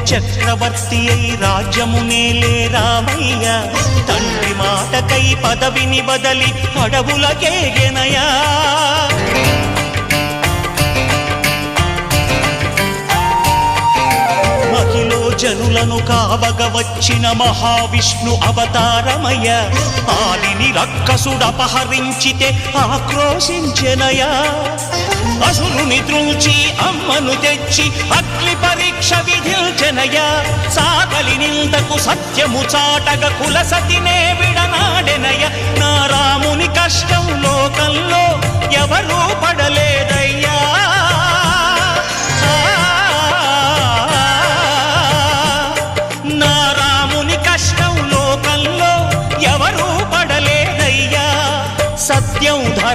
చక్రవర్తి అయి రాజ్యమునేలే రామయ్య తండ్రి మాటకై పదవిని బదలి అడవులకేగెనయా మహిలో జనులను కావగ వచ్చిన మహావిష్ణు అవతారమయ్య ఆలిని రక్కసుడపహరించితే ఆక్రోశించెనయా అసురుని త్రుంచి అమ్మను తెచ్చి అగ్ని పరీక్ష విధించెనయా సాగలి నిందకు సత్యము చాటగ కుల సతినే విడనాడెనయ నా రాముని కష్టం లోకంలో